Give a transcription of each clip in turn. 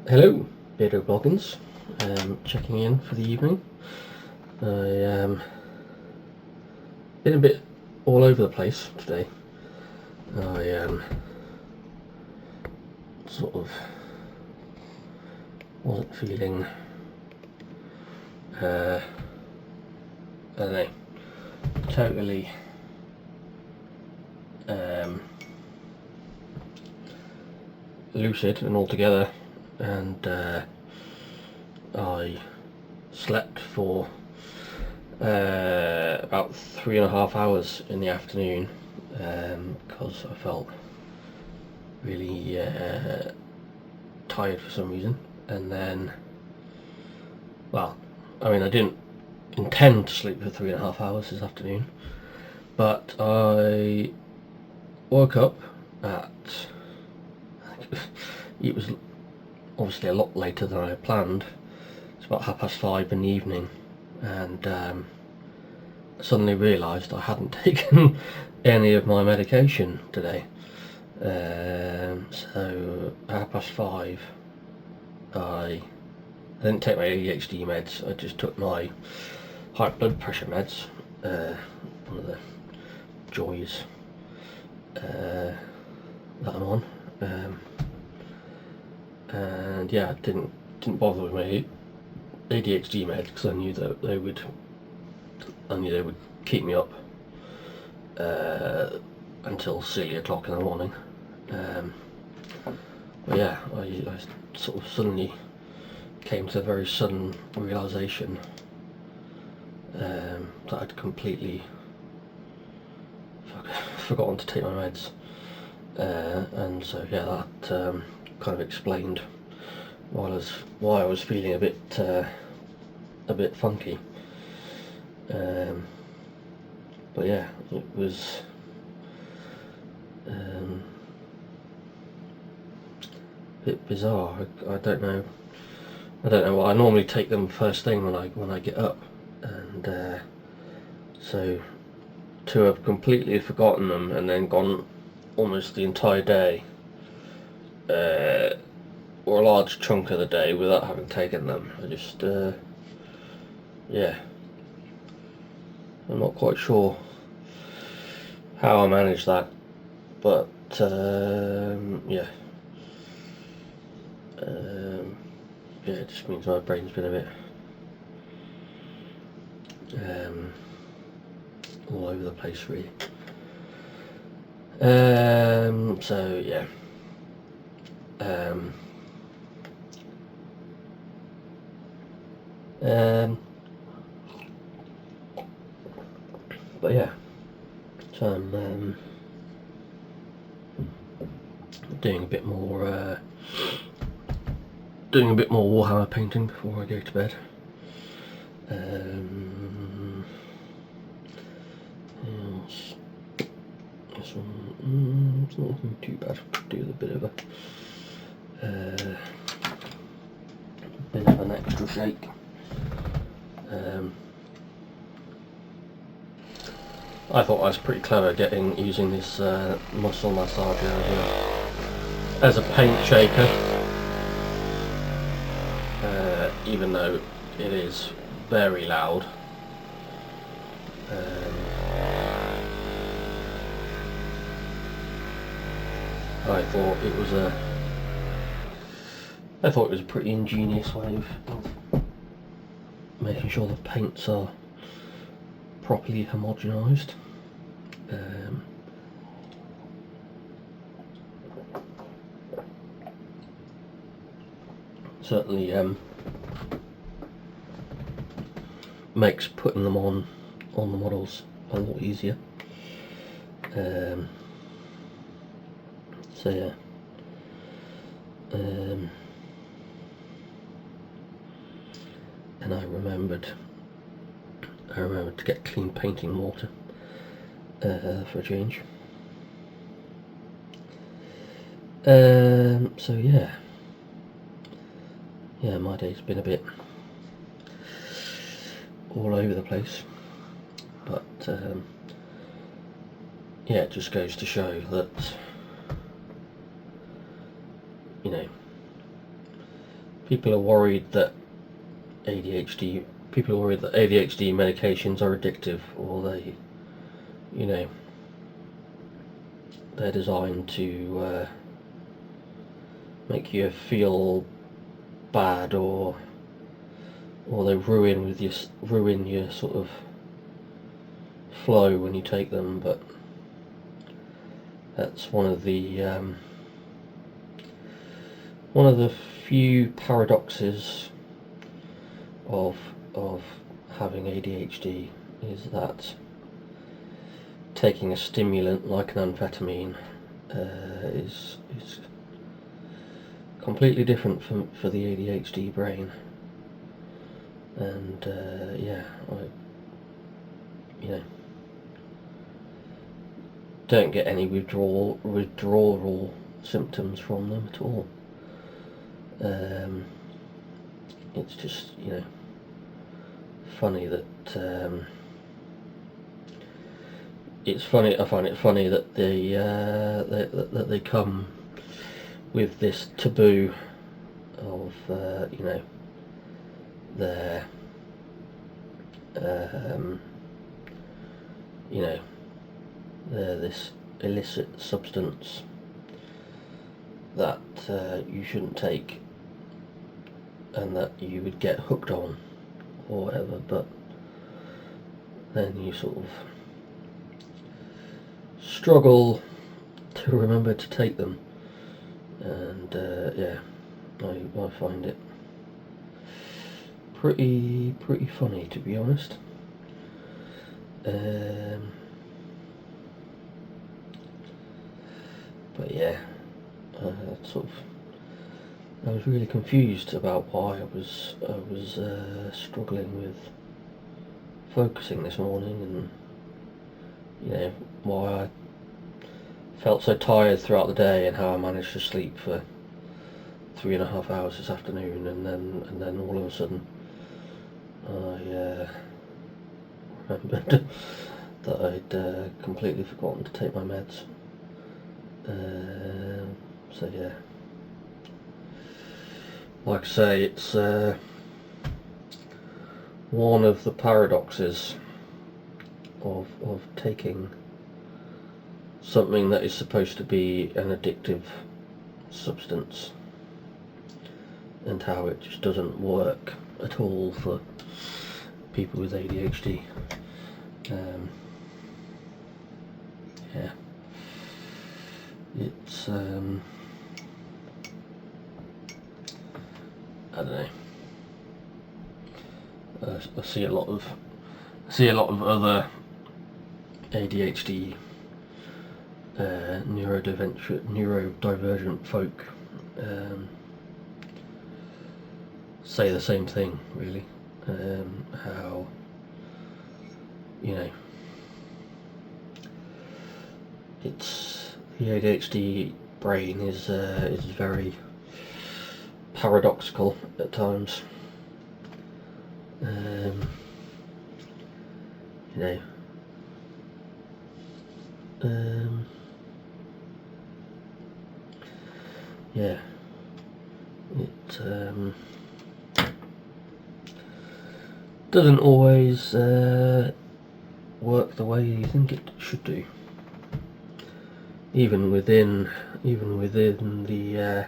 Hello, Beardo Boggins. Checking in for the evening. I been a bit all over the place today. I sort of wasn't feeling I don't know, totally lucid and all together, and I slept for about 3.5 hours in the afternoon because I felt really tired for some reason. And then, well, I mean, I didn't intend to sleep for 3.5 hours this afternoon, but I woke up at it was obviously a lot later than I had planned. It's about 5:30 in the evening, and suddenly realised I hadn't taken any of my medication today. So at 5:30, I didn't take my ADHD meds. I just took my high blood pressure meds, one of the joys that I'm on, and yeah, I didn't bother with my ADHD meds because I knew that they would keep me up until silly o'clock in the morning. But yeah, I sort of suddenly came to a very sudden realisation that I'd completely forgotten to take my meds, and so yeah, that kind of explained why I was feeling a bit funky. But yeah, it was a bit bizarre. I don't know. I normally take them first thing when I get up, and so to have completely forgotten them and then gone almost the entire day, or a large chunk of the day, without having taken them, I just yeah, I'm not quite sure how I managed that, but yeah, it just means my brain's been a bit all over the place, really. So yeah. But yeah, so I'm doing a bit more Warhammer painting before I go to bed. This one, it's not looking too bad. Do a bit of an extra shake. I thought I was pretty clever using this muscle massager as a paint shaker, even though it is very loud. I thought it was a pretty ingenious way of making sure the paints are properly homogenised. Certainly makes putting them on the models a lot easier. So yeah. And I remembered to get clean painting water for a change. So yeah, my day's been a bit all over the place, but yeah, it just goes to show that, you know, people are worried that people are worried that ADHD medications are addictive, or they're designed to make you feel bad, or they ruin your sort of flow when you take them. But that's one of the few paradoxes of having ADHD, is that taking a stimulant like an amphetamine is completely different for the ADHD brain. And I don't get any withdrawal symptoms from them at all. It's just funny that I find it funny that they come with this taboo of their they're this illicit substance that you shouldn't take, and that you would get hooked on or whatever, but then you sort of struggle to remember to take them. And I find it pretty funny, to be honest. But yeah, I was really confused about why I was struggling with focusing this morning, and why I felt so tired throughout the day, and how I managed to sleep for 3.5 hours this afternoon, and then all of a sudden I remembered that I'd completely forgotten to take my meds. So yeah, like I say, it's one of the paradoxes of taking something that is supposed to be an addictive substance, and how it just doesn't work at all for people with ADHD. Yeah, it's I don't know. I see a lot of other ADHD neurodivergent folk say the same thing, really. How it's the ADHD brain is very paradoxical at times. Yeah, it doesn't always work the way you think it should do. Even within the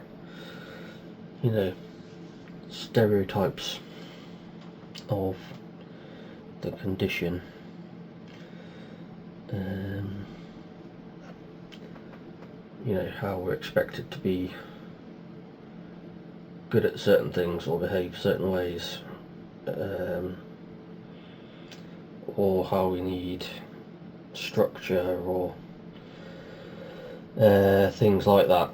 stereotypes of the condition. How we're expected to be good at certain things or behave certain ways, or how we need structure, or things like that.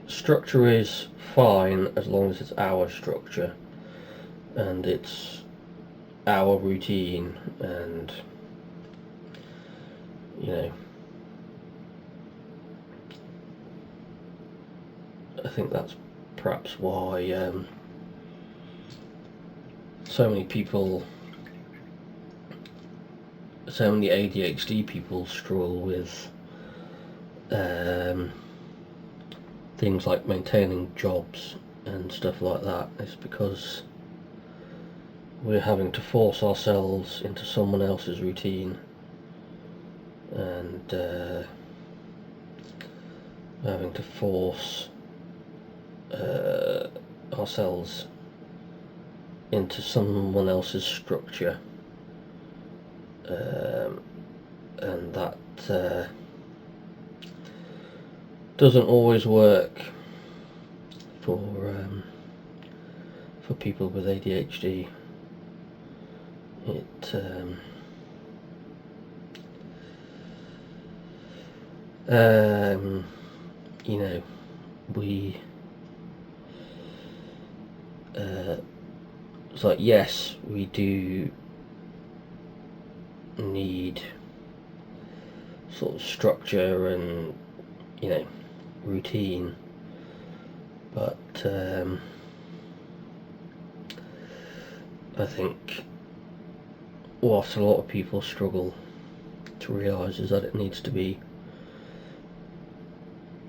Structure is fine as long as it's our structure and it's our routine, and I think that's perhaps why so many ADHD people struggle with things like maintaining jobs and stuff like that is because we're having to force ourselves into someone else's routine, and having to force ourselves into someone else's structure, and that doesn't always work for people with ADHD. It you know, we it's like, yes, we do need sort of structure and, you know, routine, but I think what a lot of people struggle to realise is that it needs to be,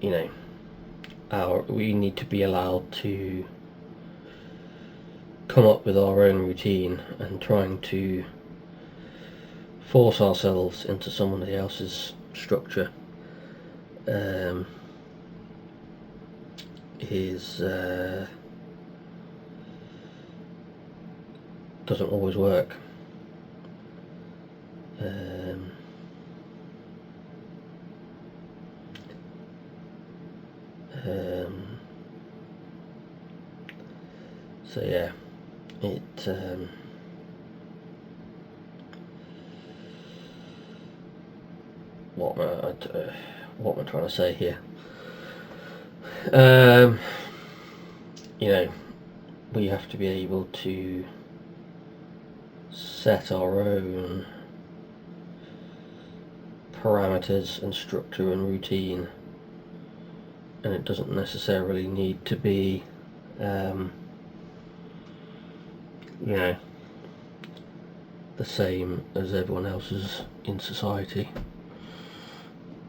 you know, we need to be allowed to come up with our own routine, and trying to force ourselves into somebody else's structure is doesn't always work. So yeah, it what am I trying to say here? You know, we have to be able to set our own parameters and structure and routine, and it doesn't necessarily need to be you know, the same as everyone else's in society.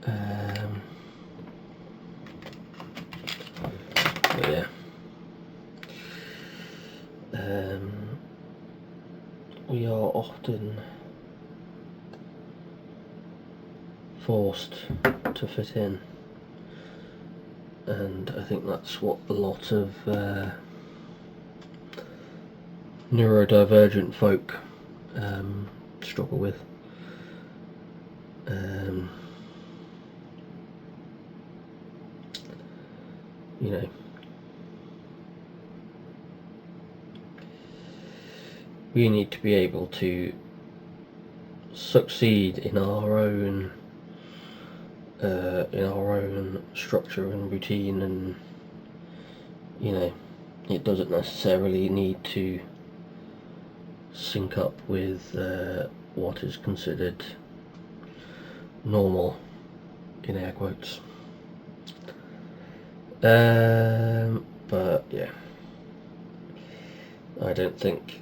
But yeah, we are often forced to fit in, and I think that's what a lot of neurodivergent folk struggle with. You know, we need to be able to succeed in our own structure and routine, and you know, it doesn't necessarily need to sync up with what is considered normal, in air quotes. But yeah, I don't think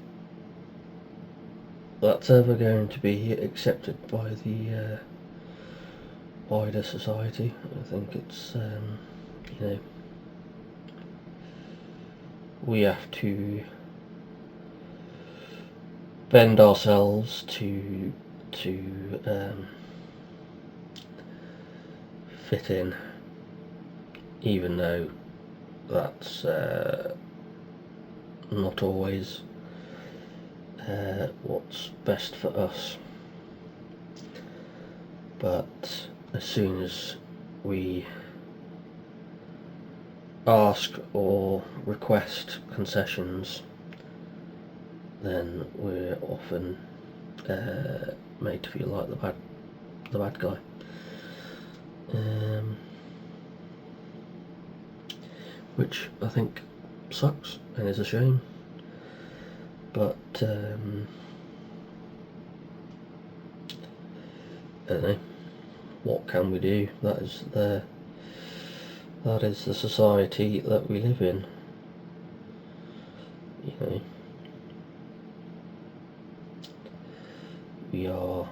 that's ever going to be accepted by the wider society. I think it's you know, we have to bend ourselves to fit in, even though that's not always what's best for us. But as soon as we ask or request concessions, then we're often made to feel like the bad guy. Which I think sucks and is a shame, but I don't know, what can we do? That is the society that we live in. You know, we are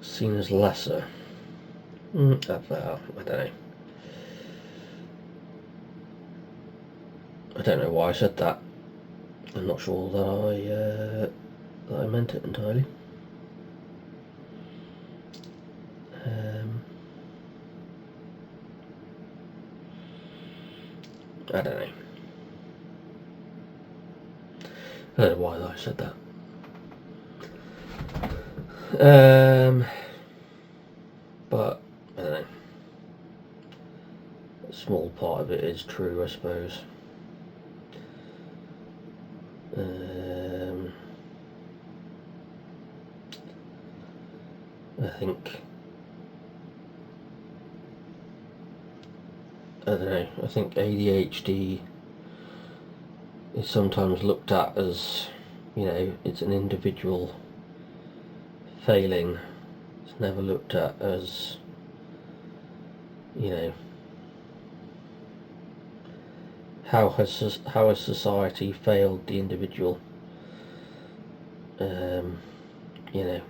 seen as lesser I don't know. I don't know why I said that. I'm not sure that I meant it entirely. I don't know. I don't know why I said that. But I don't know. A small part of it is true, I suppose. I think, I don't know, I think ADHD is sometimes looked at as, it's an individual failing. It's never looked at as, how has society failed the individual?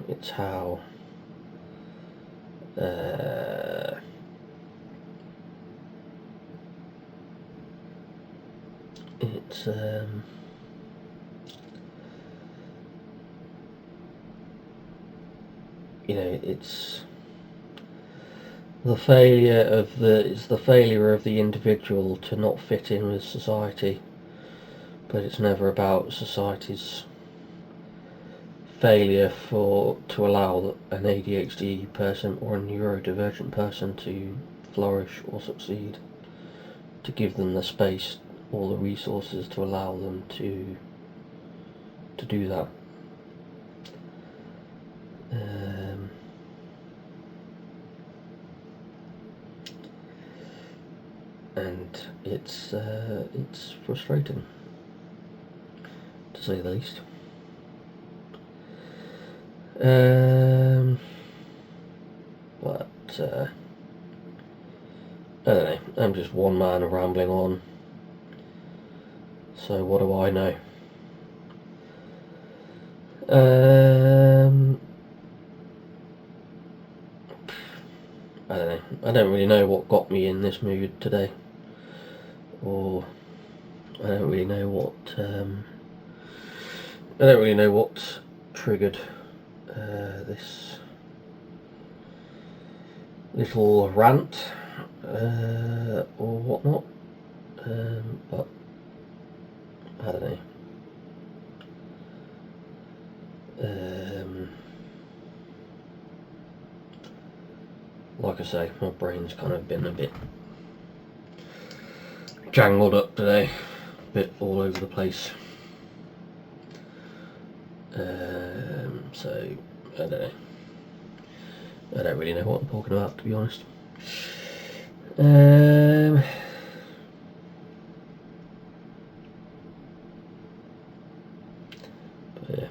It's how it's it's the failure of the individual to not fit in with society, but it's never about society's failure to allow an ADHD person or a neurodivergent person to flourish or succeed, to give them the space or the resources to allow them to do that. And it's frustrating, to say the least. But I don't know, I'm just one man rambling on, so what do I know? I don't know, I don't really know what got me in this mood today, or I don't really know what triggered this little rant or whatnot, but I don't know. Like I say, my brain's kind of been a bit jangled up today, a bit all over the place. So I don't know. I don't really know what I'm talking about, to be honest. But yeah.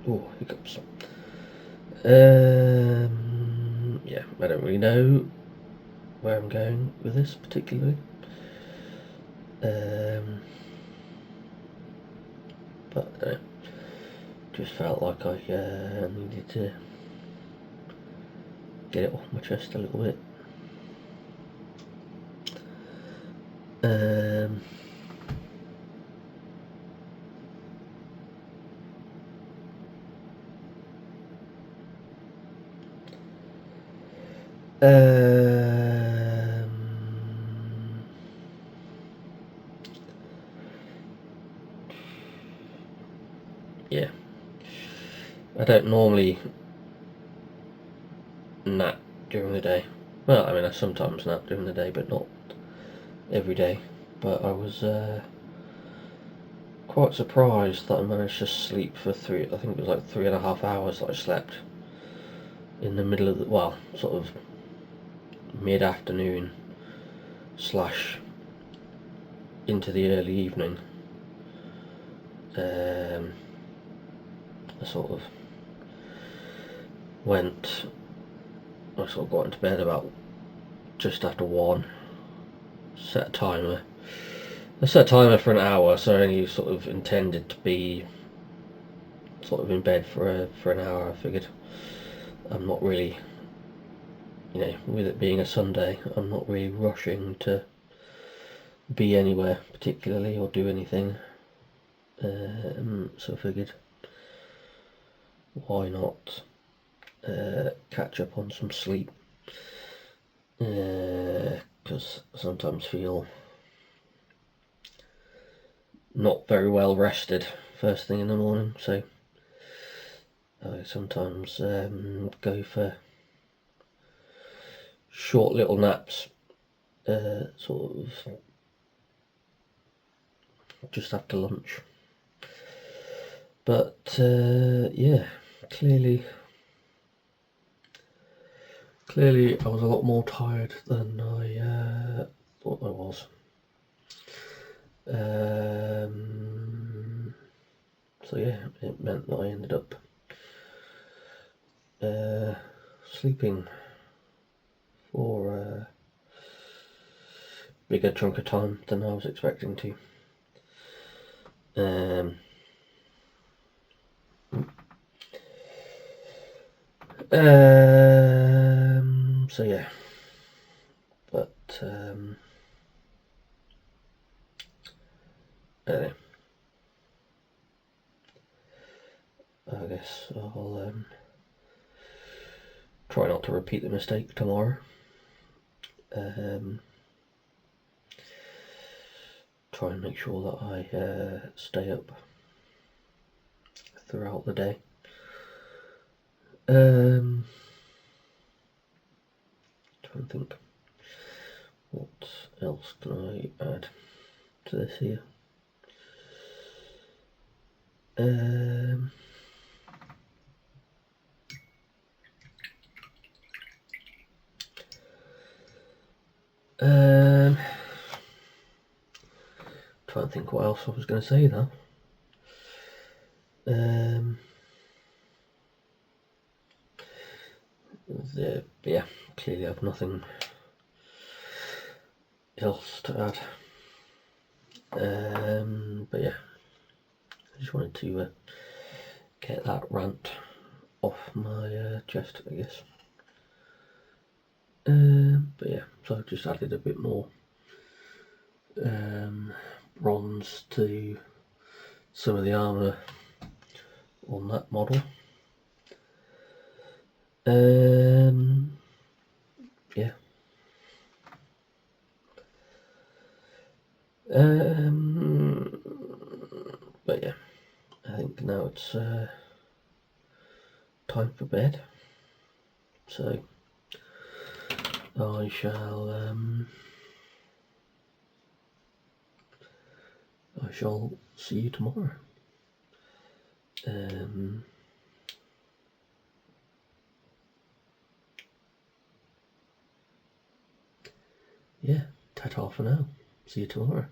Oh, hiccups. Yeah, I don't really know where I'm going with this particularly. But I don't know. Just felt like I needed to get it off my chest a little bit. Yeah, I don't normally nap during the day. Well, I mean, I sometimes nap during the day, but not every day. But I was quite surprised that I managed to sleep for I think it was like 3.5 hours that I slept in the middle of sort of mid-afternoon / into the early evening. I sort of got into bed about just after 1, set a timer, I set a timer for an hour, so I only sort of intended to be sort of in bed for an hour. I figured I'm not really, with it being a Sunday, I'm not really rushing to be anywhere particularly or do anything. So I figured, why not catch up on some sleep? Because I sometimes feel not very well rested first thing in the morning, so I sometimes go for short little naps, sort of just after lunch. But yeah, clearly I was a lot more tired than I thought I was. So yeah, it meant that I ended up sleeping for a bigger chunk of time than I was expecting to. So yeah, but anyway, I guess I'll try not to repeat the mistake tomorrow. Try and make sure that I stay up throughout the day. Trying to think, what else can I add to this here? Trying to think what else I was going to say now. Yeah, clearly I've nothing else to add. But yeah, I just wanted to get that rant off my chest, I guess. But yeah, so I've just added a bit more bronze to some of the armour on that model. Yeah. But yeah, I think now it's time for bed. So I shall see you tomorrow. Yeah, ta-ta for now. See you tomorrow.